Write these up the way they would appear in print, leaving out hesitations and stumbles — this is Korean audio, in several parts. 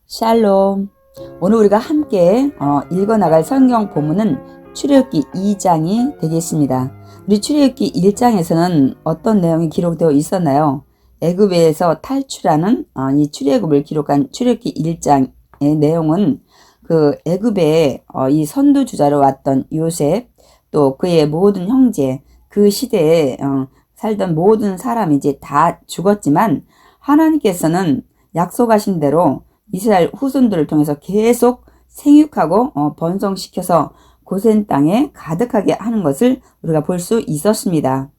샬롬. 오늘 우리가 함께 읽어나갈 성경 본문은 출애굽기 2장이 되겠습니다. 우리 출애굽기 1장에서는 어떤 내용이 기록되어 있었나요? 애굽에서 탈출하는 이 출애굽을 기록한 출애굽기 1장의 내용은 그 애굽에 이 선두주자로 왔던 요셉, 또 그의 모든 형제, 그 시대에 살던 모든 사람이 이제 다 죽었지만 하나님께서는 약속하신 대로 이스라엘 후손들을 통해서 계속 생육하고 번성시켜서 고센 땅에 가득하게 하는 것을 우리가 볼 수 있었습니다.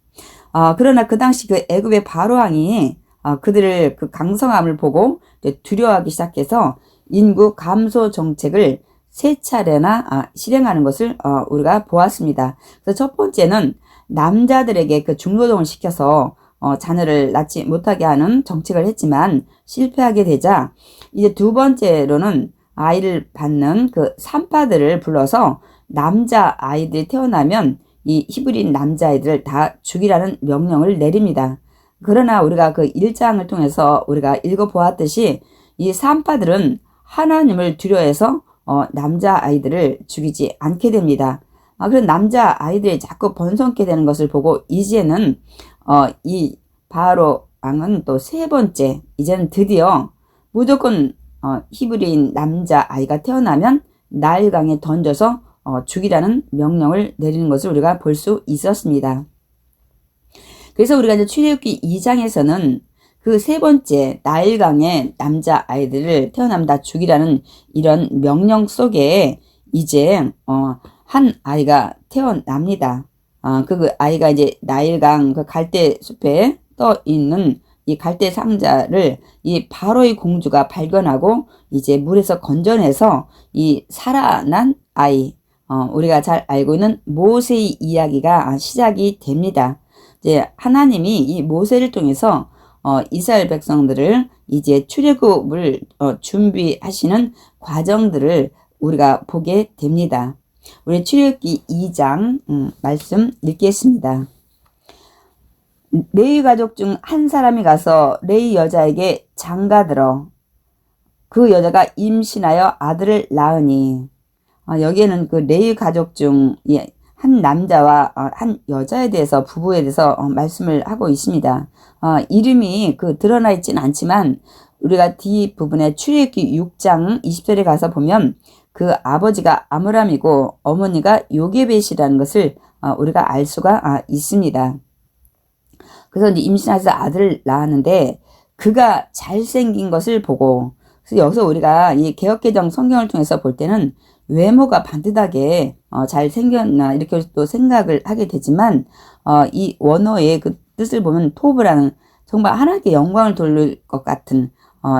그러나 그 당시 그 애굽의 바로왕이 그들을 그 강성함을 보고 두려워하기 시작해서 인구 감소 정책을 세 차례나 실행하는 것을 우리가 보았습니다. 그래서 첫 번째는 남자들에게 그 중노동을 시켜서 자녀를 낳지 못하게 하는 정책을 했지만 실패하게 되자, 이제 두 번째로는 아이를 받는 그 산파들을 불러서 남자 아이들이 태어나면 이 히브리인 남자아이들을 다 죽이라는 명령을 내립니다. 그러나 우리가 그 1장을 통해서 우리가 읽어보았듯이 이 산파들은 하나님을 두려워해서 남자아이들을 죽이지 않게 됩니다. 그런 남자아이들이 자꾸 번성케 되는 것을 보고 이제는 이 바로 왕은 또 세 번째, 이제는 드디어 무조건 히브리인 남자아이가 태어나면 나일강에 던져서 죽이라는 명령을 내리는 것을 우리가 볼 수 있었습니다. 그래서 우리가 이제 출애굽기 2장에서는 그 세 번째 나일강에 남자아이들을 태어나면 다 죽이라는 이런 명령 속에 이제 한 아이가 태어납니다. 그 아이가 이제 나일강 그 갈대 숲에 떠 있는 이 갈대 상자를 이 바로의 공주가 발견하고 이제 물에서 건져내서 이 살아난 아이, 우리가 잘 알고 있는 모세의 이야기가 시작이 됩니다. 이제 하나님이 이 모세를 통해서 이스라엘 백성들을 이제 출애굽을 준비하시는 과정들을 우리가 보게 됩니다. 우리 출애굽기 2장 말씀 읽겠습니다. 레위 가족 중 한 사람이 가서 레위 여자에게 장가들어 그 여자가 임신하여 아들을 낳으니, 여기에는 그 레위 가족 중 한 남자와 한 여자에 대해서, 부부에 대해서 말씀을 하고 있습니다. 이름이 드러나 있지는 않지만 우리가 뒷부분에 출애굽기 6장 20절에 가서 보면 그 아버지가 아므람이고 어머니가 요게벳이라는 것을 우리가 알 수가 있습니다. 그래서 이제 임신해서 아들을 낳았는데 그가 잘생긴 것을 보고, 그래서 여기서 우리가 이 개역개정 성경을 통해서 볼 때는 외모가 반듯하게 잘생겼나 이렇게 또 생각을 하게 되지만 이 원어의 그 뜻을 보면 토브라는 정말 하나님께 영광을 돌릴 것 같은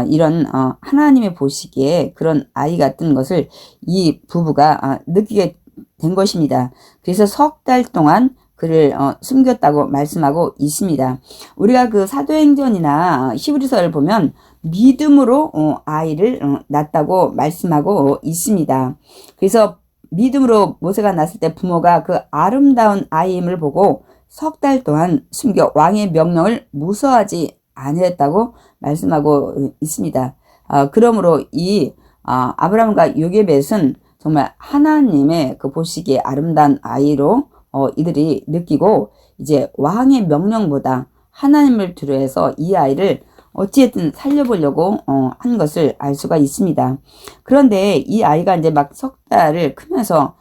이런 하나님의 보시기에 그런 아이 같은 것을 이 부부가 느끼게 된 것입니다. 그래서 석 달 동안 그를 숨겼다고 말씀하고 있습니다. 우리가 그 사도행전이나 히브리서를 보면 믿음으로 아이를 낳았다고 말씀하고 있습니다. 그래서 믿음으로 모세가 낳았을 때 부모가 그 아름다운 아이임을 보고 석 달 동안 숨겨 왕의 명령을 무서워하지 않았다고 말씀하고 있습니다. 그러므로 이 아브라함과 요게벳은 정말 하나님의 그 보시기에 아름다운 아이로 이들이 느끼고 이제 왕의 명령보다 하나님을 두려워해서 이 아이를 어찌했든 살려보려고 한 것을 알 수가 있습니다. 그런데 이 아이가 이제 막 석 달을 크면서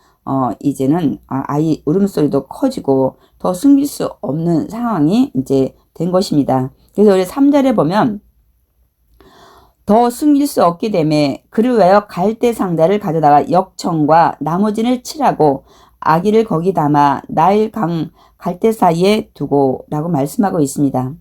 이제는 아이 울음소리도 커지고 더 숨길 수 없는 상황이 이제 된 것입니다. 그래서 우리 3절에 보면 더 숨길 수 없게 되매 그를 위하여 갈대 상자를 가져다가 역청과 나무진을 칠하고 아기를 거기 담아 나일 강 갈대 사이에 두고 라고 말씀하고 있습니다.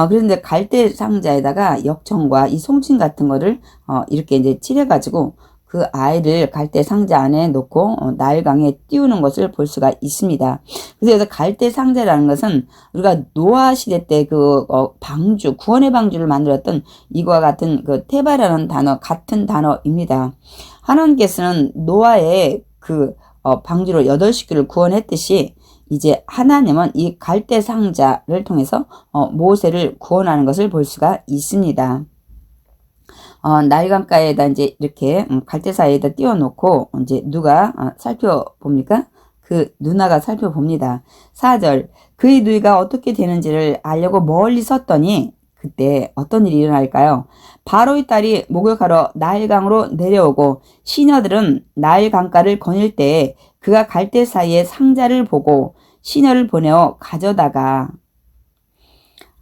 그런데 갈대 상자에다가 역청과 이 송진 같은 거를 이렇게 이제 칠해가지고 그 아이를 갈대 상자 안에 놓고 나일강에 띄우는 것을 볼 수가 있습니다. 그래서 갈대 상자라는 것은 우리가 노아 시대 때 그 방주, 구원의 방주를 만들었던 이와 같은 그 테바라는 단어, 같은 단어입니다. 하나님께서는 노아의 그 방주로 8식구를 구원했듯이 이제 하나님은 이 갈대 상자를 통해서 모세를 구원하는 것을 볼 수가 있습니다. 나일강가에다 이제 이렇게 갈대 사이에다 띄워놓고 이제 누가 살펴봅니까? 그 누나가 살펴봅니다. 4절 그의 누이가 어떻게 되는지를 알려고 멀리 섰더니 그때 어떤 일이 일어날까요? 바로의 딸이 목욕하러 나일강으로 내려오고 시녀들은 나일강가를 거닐 때 그가 갈대 사이에 상자를 보고 시녀를 보내어 가져다가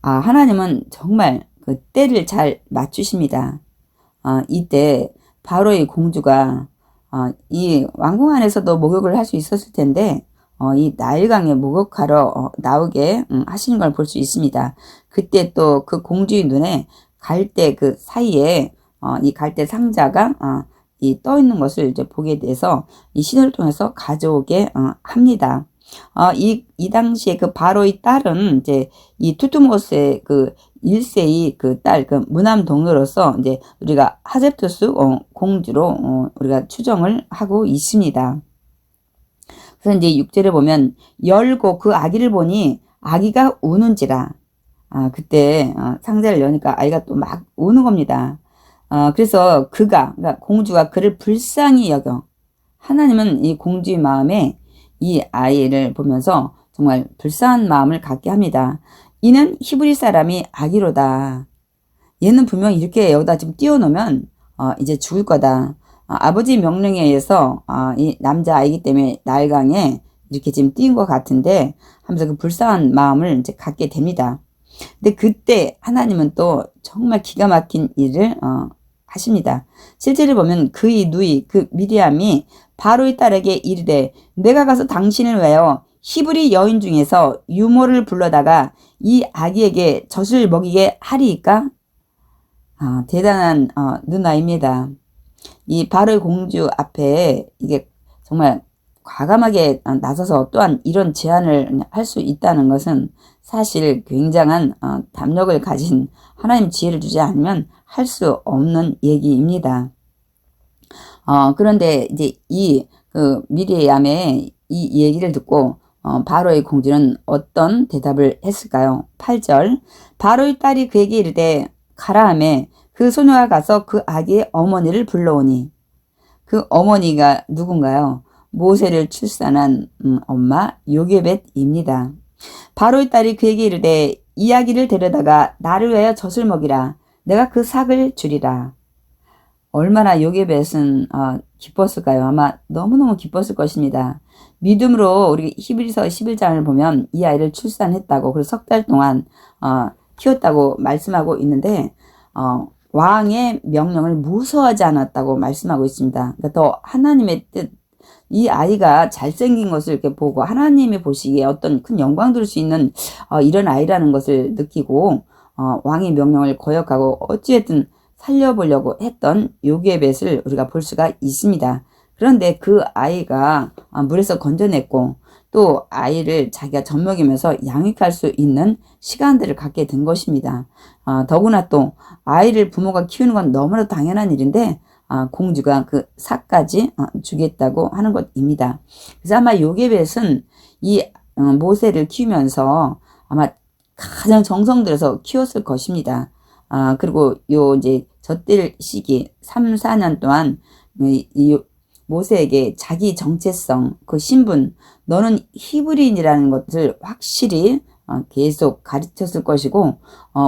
하나님은 정말 그 때를 잘 맞추십니다. 이때 바로의 공주가 이 왕궁 안에서도 목욕을 할 수 있었을 텐데 이 나일강에 목욕하러 나오게 하시는 걸 볼 수 있습니다. 그때 또 그 공주의 눈에 갈대 그 사이에 이 갈대 상자가 이 떠 있는 것을 이제 보게 돼서 이 신호를 통해서 가져오게 합니다. 이 당시에 그 바로의 딸은 이제 이 투투모스의 그 1세의 그 딸, 그 무남 동료로서 이제 우리가 하셉투스 공주로 우리가 추정을 하고 있습니다. 그래서 이제 6절에 보면 열고 그 아기를 보니 아기가 우는지라. 그때 상자를 여니까 아이가 또 막 우는 겁니다. 그래서 그러니까 공주가 그를 불쌍히 여겨. 하나님은 이 공주의 마음에 이 아이를 보면서 정말 불쌍한 마음을 갖게 합니다. 이는 히브리 사람이 아기로다. 얘는 분명히 이렇게 여기다 지금 띄워놓으면 이제 죽을 거다. 아버지 명령에 의해서 이 남자 아이기 때문에 나일강에 이렇게 지금 띄운 것 같은데 하면서 그 불쌍한 마음을 이제 갖게 됩니다. 근데 그때 하나님은 또 정말 기가 막힌 일을 하십니다. 실제로 보면 그의 누이 그 미리암이 바로의 딸에게 이르되 내가 가서 당신을 외워 히브리 여인 중에서 유모를 불러다가 이 아기에게 젖을 먹이게 하리이까? 대단한 누나입니다. 이 바로의 공주 앞에 이게 정말 과감하게 나서서 또한 이런 제안을 할 수 있다는 것은 사실 굉장한 담력을 가진 하나님 지혜를 주지 않으면 할 수 없는 얘기입니다. 그런데 이제 그 미리암의 이 얘기를 듣고 바로의 공주는 어떤 대답을 했을까요? 8절 바로의 딸이 그에게 이르되 가라 하매 그 소녀가 가서 그 아기의 어머니를 불러오니 그 어머니가 누군가요? 모세를 출산한 엄마 요게벳입니다. 바로의 딸이 그에게 이르되 이 아기를 데려다가 나를 위하여 젖을 먹이라. 내가 그 삭을 주리라. 얼마나 요게벳은 기뻤을까요? 아마 너무너무 기뻤을 것입니다. 믿음으로 우리 히브리서 11장을 보면 이 아이를 출산했다고 그래서 석 달 동안 키웠다고 말씀하고 있는데 왕의 명령을 무서워하지 않았다고 말씀하고 있습니다. 그러니까 더 하나님의 뜻, 이 아이가 잘생긴 것을 이렇게 보고 하나님이 보시기에 어떤 큰 영광 들 수 있는 이런 아이라는 것을 느끼고 왕의 명령을 거역하고 어찌됐든 살려보려고 했던 요게벳을 우리가 볼 수가 있습니다. 그런데 그 아이가 물에서 건져냈고 또 아이를 자기가 젖먹이면서 양육할 수 있는 시간들을 갖게 된 것입니다. 더구나 또 아이를 부모가 키우는 건 너무나 당연한 일인데 공주가 그 삭까지 주겠다고 하는 것입니다. 그래서 아마 요게벳은 이 모세를 키우면서 아마 가장 정성 들여서 키웠을 것입니다. 그리고 이제 젖될 시기 3, 4년 동안 이 모세에게 자기 정체성, 그 신분, 너는 히브리인이라는 것을 확실히 계속 가르쳤을 것이고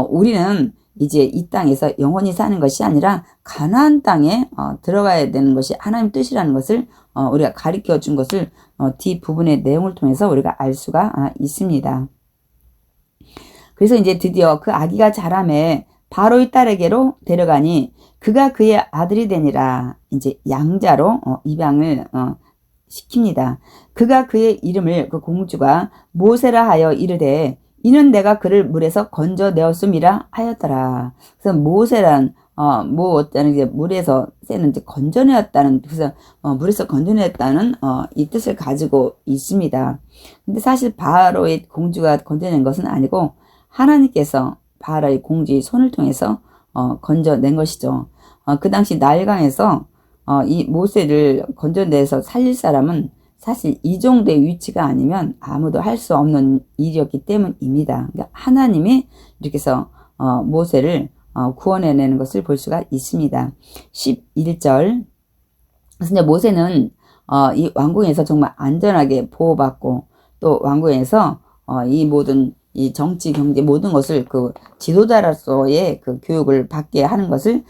우리는 이제 이 땅에서 영원히 사는 것이 아니라 가나안 땅에 들어가야 되는 것이 하나님 뜻이라는 것을 우리가 가르쳐 준 것을 뒷부분의 내용을 통해서 우리가 알 수가 있습니다. 그래서 이제 드디어 그 아기가 자라매 바로의 딸에게로 데려가니 그가 그의 아들이 되니라. 이제 양자로 입양을 시킵니다. 그가 그의 이름을 그 공주가 모세라 하여 이르되 이는 내가 그를 물에서 건져내었음이라 하였더라. 그래서 모세란 어쩌는 이제 물에서 새는 이제 건져내었다는, 그래서 물에서 건져내었다는 이 뜻을 가지고 있습니다. 근데 사실 바로의 공주가 건져낸 것은 아니고 하나님께서 바로의 공주의 손을 통해서 건져낸 것이죠. 그 당시 나일강에서 이 모세를 건져내서 살릴 사람은 사실 이 정도의 위치가 아니면 아무도 할 수 없는 일이었기 때문입니다. 그러니까 하나님이 이렇게 해서 모세를 구원해내는 것을 볼 수가 있습니다. 11절. 그래서 이제 모세는 이 왕궁에서 정말 안전하게 보호받고 또 왕궁에서 이 모든 이 정치, 경제 모든 것을 그 지도자로서의 그 교육을 받게 하는 것을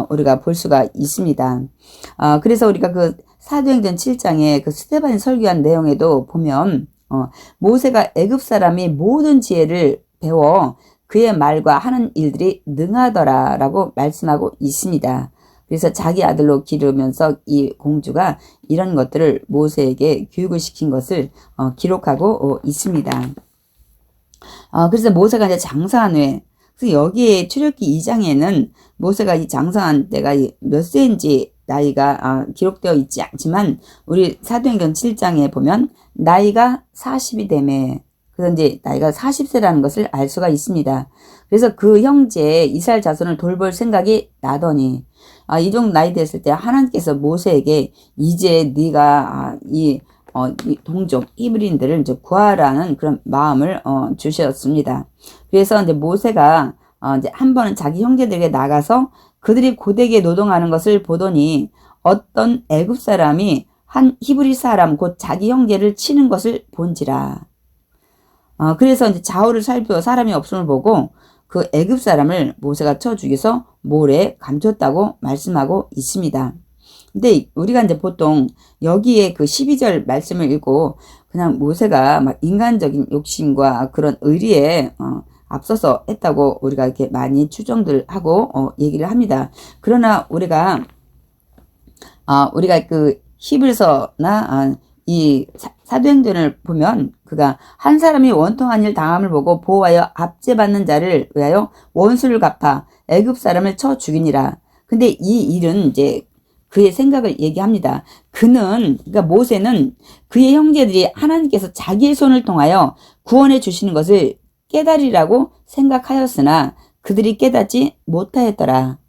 우리가 볼 수가 있습니다. 그래서 우리가 그 사도행전 7장에 그 스데반이 설교한 내용에도 보면 모세가 애굽 사람이 모든 지혜를 배워 그의 말과 하는 일들이 능하더라라고 말씀하고 있습니다. 그래서 자기 아들로 기르면서 이 공주가 이런 것들을 모세에게 교육을 시킨 것을 기록하고 있습니다. 그래서 모세가 이제 장사한 후에, 그래서 여기에 출애굽기 2장에는 모세가 이 장사한 때가 몇 세인지 나이가 기록되어 있지 않지만 우리 사도행전 7장에 보면 나이가 40이 되매, 그래서 이제 나이가 40세라는 것을 알 수가 있습니다. 그래서 그 형제 이스라엘 자손을 돌볼 생각이 나더니 이 정도 나이 됐을 때 하나님께서 모세에게 이제 네가 이 동족 히브리인들을 이제 구하라는 그런 마음을 주셨습니다. 그래서 이제 모세가 이제 한 번은 자기 형제들에게 나가서 그들이 고되게 노동하는 것을 보더니 어떤 애굽 사람이 한 히브리 사람 곧 자기 형제를 치는 것을 본지라. 그래서 이제 좌우를 살펴 사람이 없음을 보고 그 애굽 사람을 모세가 쳐 죽여서 모래에 감췄다고 말씀하고 있습니다. 근데 우리가 이제 보통 여기에 그 12절 말씀을 읽고 그냥 모세가 막 인간적인 욕심과 그런 의리에 앞서서 했다고 우리가 이렇게 많이 추정들 하고 얘기를 합니다. 그러나 우리가 그 히브리서나 이 사도행전을 보면 그가 한 사람이 원통한 일 당함을 보고 보호하여 압제받는 자를 위하여 원수를 갚아 애굽 사람을 쳐 죽이니라. 근데 이 일은 이제 그의 생각을 얘기합니다. 그러니까 모세는 그의 형제들이 하나님께서 자기의 손을 통하여 구원해 주시는 것을 깨달으리라고 생각하였으나 그들이 깨닫지 못하였더라.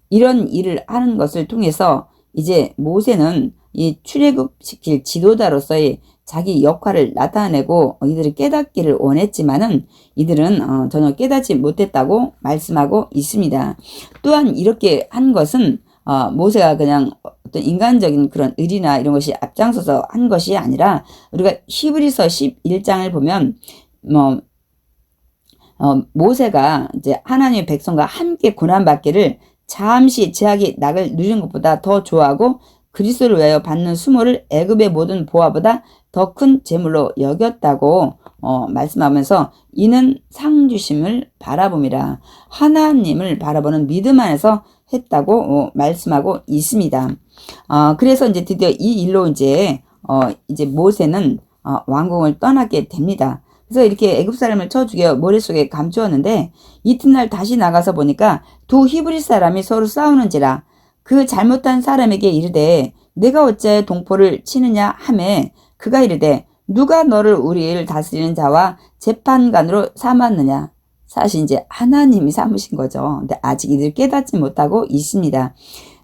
이런 일을 하는 것을 통해서 이제 모세는 이 출애굽시킬 지도자로서의 자기 역할을 나타내고 이들을 깨닫기를 원했지만은 이들은 전혀 깨닫지 못했다고 말씀하고 있습니다. 또한 이렇게 한 것은 모세가 그냥 어떤 인간적인 그런 의리나 이런 것이 앞장서서 한 것이 아니라 우리가 히브리서 11장을 보면 모세가 이제 하나님의 백성과 함께 고난받기를 잠시 제약이 낙을 누리는 것보다 더 좋아하고 그리스도를 위하여 받는 수모를 애굽의 모든 보화보다 더 큰 재물로 여겼다고 말씀하면서 이는 상 주심을 바라봄이라. 하나님을 바라보는 믿음 안에서 했다고 말씀하고 있습니다. 그래서 이제 드디어 이 일로 이제 모세는 왕궁을 떠나게 됩니다. 그래서 이렇게 애굽 사람을 쳐 죽여 모래 속에 감추었는데 이튿날 다시 나가서 보니까 두 히브리 사람이 서로 싸우는지라. 그 잘못한 사람에게 이르되 내가 어찌하여 동포를 치느냐 하매 그가 이르되 누가 너를 우리를 다스리는 자와 재판관으로 삼았느냐. 사실 이제 하나님이 삼으신 거죠. 근데 아직 이들 깨닫지 못하고 있습니다.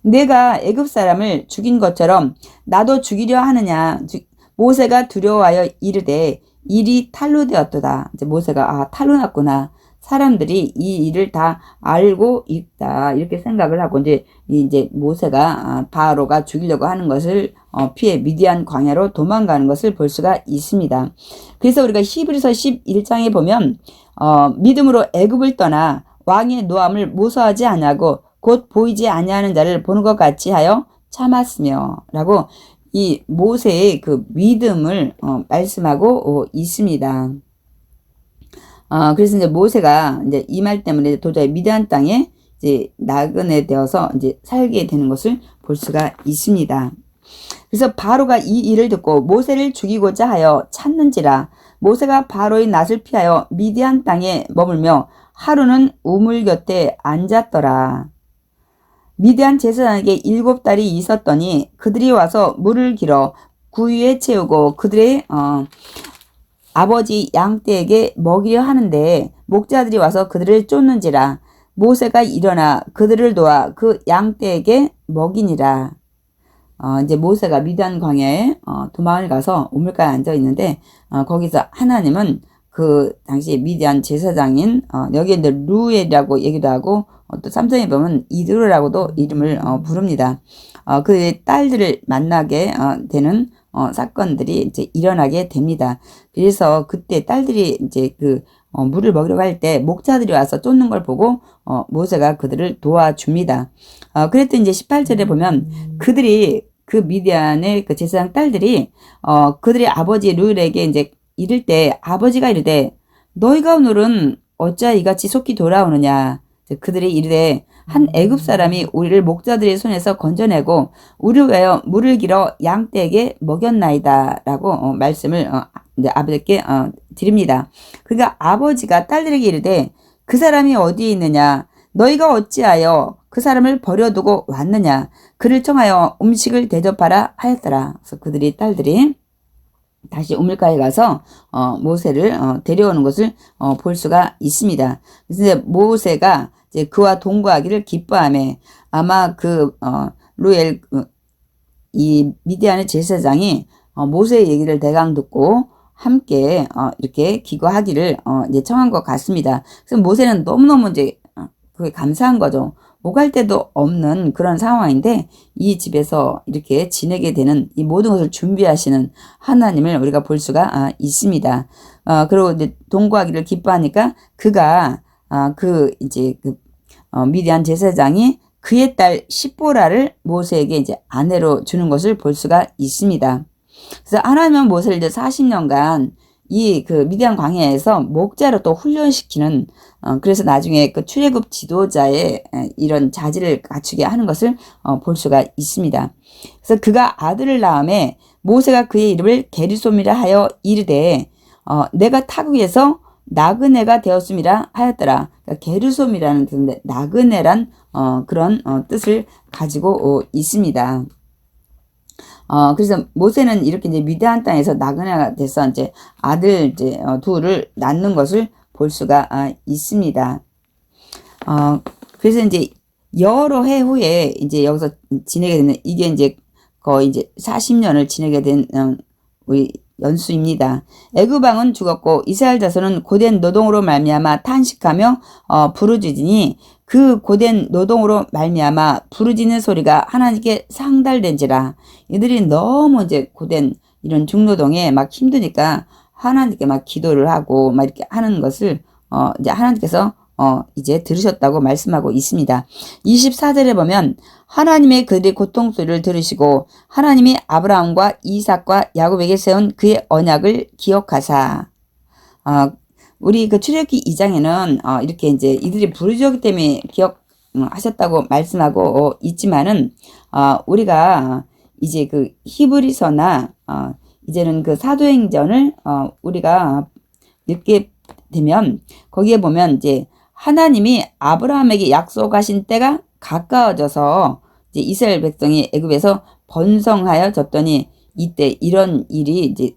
내가 애굽 사람을 죽인 것처럼 나도 죽이려 하느냐. 모세가 두려워하여 이르되 일이 탈로 되었도다. 이제 모세가 탈로 났구나. 사람들이 이 일을 다 알고 있다. 이렇게 생각을 하고 이제 모세가 바로가 죽이려고 하는 것을 피해 미디안 광야로 도망가는 것을 볼 수가 있습니다. 그래서 우리가 히브리서 11장에 보면 믿음으로 애굽을 떠나 왕의 노함을 무서워하지 아니하고 곧 보이지 아니하는 자를 보는 것 같이 하여 참았으며 라고 이 모세의 그 믿음을 말씀하고 있습니다. 그래서 이제 모세가 이제 이 말 때문에 도저히 미디안 땅에 이제 나그네 되어서 이제 살게 되는 것을 볼 수가 있습니다. 그래서 바로가 이 일을 듣고 모세를 죽이고자 하여 찾는지라. 모세가 바로의 낯을 피하여 미디안 땅에 머물며 하루는 우물 곁에 앉았더라. 미디안 제사장에게 7달이 있었더니 그들이 와서 물을 길어 구유에 채우고 그들의 아버지 양떼에게 먹이려 하는데 목자들이 와서 그들을 쫓는지라. 모세가 일어나 그들을 도와 그 양떼에게 먹이니라. 이제 모세가 미디안 광야에 도망을 가서 우물가에 앉아 있는데 거기서 하나님은 그 당시 미디안 제사장인 여기 이제 루엘이라고 얘기도 하고 또 삼성에 보면 이드로라고도 이름을 부릅니다. 그 딸들을 만나게 되는 사건들이 이제 일어나게 됩니다. 그래서 그때 딸들이 이제 물을 먹으러 갈 때 목자들이 와서 쫓는 걸 보고 모세가 그들을 도와줍니다. 그랬더니 이제 18절에 보면 그들이 그 미디안의 그 제사장 딸들이 그들의 아버지 르울에게 이제 이를 때 아버지가 이르되 너희가 오늘은 어찌 이같이 속히 돌아오느냐. 그들이 이르되 한 애굽 사람이 우리를 목자들의 손에서 건져내고 우리를 위하여 물을 길어 양떼에게 먹였나이다 라고 말씀을 이제 아버지께 드립니다. 그러니까 아버지가 딸들에게 이르되 그 사람이 어디에 있느냐 너희가 어찌하여 그 사람을 버려두고 왔느냐 그를 청하여 음식을 대접하라 하였더라. 그래서 딸들이 다시 우물가에 가서 모세를 데려오는 것을 볼 수가 있습니다. 그래서 이제 모세가 이제 그와 동거하기를 기뻐하며 아마 루엘 이 미디안의 제사장이 모세의 얘기를 대강 듣고 함께 이렇게 기거하기를 이제 청한 것 같습니다. 그래서 모세는 너무너무 이제 그게 감사한 거죠. 오갈 데도 없는 그런 상황인데 이 집에서 이렇게 지내게 되는 이 모든 것을 준비하시는 하나님을 우리가 볼 수가 있습니다. 그리고 이제 동거하기를 기뻐하니까 그가 미디안 제사장이 그의 딸 시보라를 모세에게 이제 아내로 주는 것을 볼 수가 있습니다. 그래서 하나님은 모세를 이제 40년간 미디안 광야에서 목자로 또 훈련시키는, 그래서 나중에 그 출애굽 지도자의 이런 자질을 갖추게 하는 것을 볼 수가 있습니다. 그래서 그가 아들을 낳음에 모세가 그의 이름을 게르솜이라 하여 이르되, 내가 타국에서 나그네가 되었음이라 하였더라. 그러니까 게르솜이라는 뜻인데, 나그네란, 그런 뜻을 가지고 있습니다. 그래서 모세는 이렇게 이제 미디안 땅에서 나그네가 돼서 이제 아들 둘을 낳는 것을 볼 수가 있습니다. 그래서 이제 여러 해 후에 이제 여기서 지내게 되는 이게 이제 거의 이제 40년을 지내게 된 우리 연수입니다. 애굽 왕은 죽었고 이스라엘 자손은 고된 노동으로 말미암아 탄식하며 부르짖으니 그 고된 노동으로 말미암아 부르짖는 소리가 하나님께 상달된지라. 이들이 너무 이제 고된 이런 중노동에 막 힘드니까 하나님께 막 기도를 하고 막 이렇게 하는 것을 이제 하나님께서 이제 들으셨다고 말씀하고 있습니다. 24절에 보면 하나님의 그들의 고통 소리를 들으시고 하나님이 아브라함과 이삭과 야곱에게 세운 그의 언약을 기억하사. 우리 그 출애굽기 2장에는 이렇게 이제 이들이 부르짖었기 때문에 기억하셨다고 말씀하고 있지만은 우리가 이제 그 히브리서나 이제는 그 사도행전을 우리가 읽게 되면 거기에 보면 이제 하나님이 아브라함에게 약속하신 때가 가까워져서 이제 이스라엘 백성이 애굽에서 번성하여 졌더니 이때 이런 일이 이제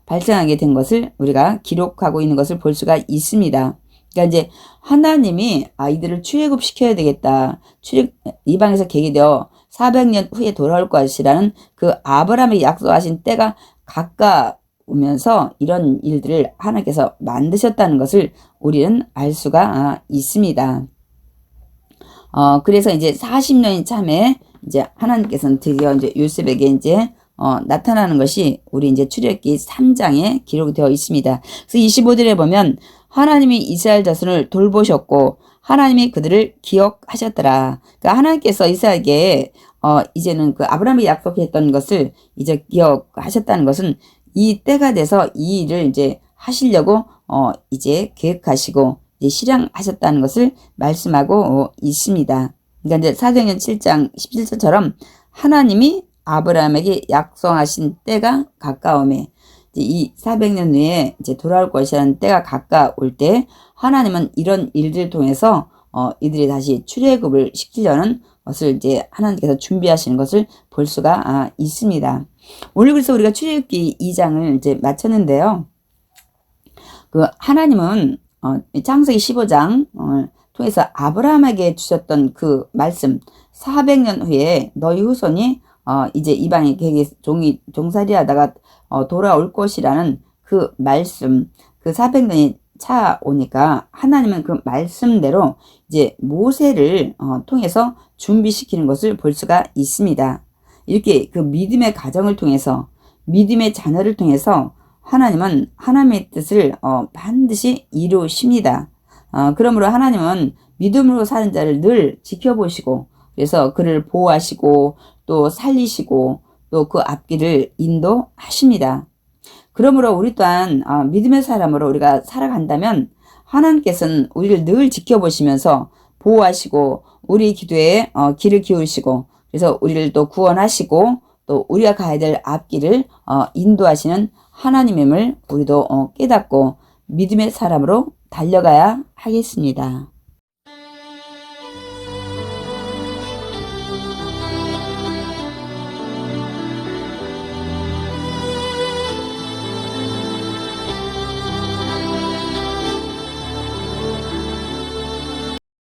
발생하게 된 것을 우리가 기록하고 있는 것을 볼 수가 있습니다. 그러니까 이제 하나님이 이들을 출애굽 시켜야 되겠다. 이방에서 계기되어 400년 후에 돌아올 것이라는 그 아브라함에게 약속하신 때가 가까우면서 이런 일들을 하나님께서 만드셨다는 것을 우리는 알 수가 있습니다. 그래서 이제 40년이 참에 이제 하나님께서는 드디어 이제 요셉에게 이제 나타나는 것이 우리 이제 출애굽기 3장에 기록되어 있습니다. 그래서 25절에 보면 하나님이 이스라엘 자손을 돌보셨고 하나님이 그들을 기억하셨더라. 그러니까 하나님께서 이스라엘에게 이제는 그 아브라함이 약속했던 것을 이제 기억하셨다는 것은 이 때가 돼서 이 일을 이제 하시려고 이제 계획하시고 이제 실행하셨다는 것을 말씀하고 있습니다. 그러니까 이제 사도행전 7장 17절처럼 하나님이 아브라함에게 약속하신 때가 가까움에 이제 이 400년 후에 이제 돌아올 것이라는 때가 가까울 때 하나님은 이런 일들을 통해서 이들이 다시 출애굽을 시키려는 것을 이제 하나님께서 준비하시는 것을 볼 수가 있습니다. 오늘 그래서 우리가 출애굽기 2장을 이제 마쳤는데요. 그 하나님은 창세기 15장 통해서 아브라함에게 주셨던 그 말씀 400년 후에 너희 후손이 이제 이방의 계획에 종살이 하다가 돌아올 것이라는 그 말씀, 그 400년이 차오니까 하나님은 그 말씀대로 이제 모세를 통해서 준비시키는 것을 볼 수가 있습니다. 이렇게 그 믿음의 가정을 통해서 믿음의 자녀를 통해서 하나님은 하나님의 뜻을 반드시 이루십니다. 그러므로 하나님은 믿음으로 사는 자를 늘 지켜보시고 그래서 그를 보호하시고 또 살리시고 또 그 앞길을 인도하십니다. 그러므로 우리 또한 믿음의 사람으로 우리가 살아간다면 하나님께서는 우리를 늘 지켜보시면서 보호하시고 우리 기도에 귀를 기울이시고 그래서 우리를 또 구원하시고 또 우리가 가야 될 앞길을 인도하시는 하나님임을 우리도 깨닫고 믿음의 사람으로 달려가야 하겠습니다.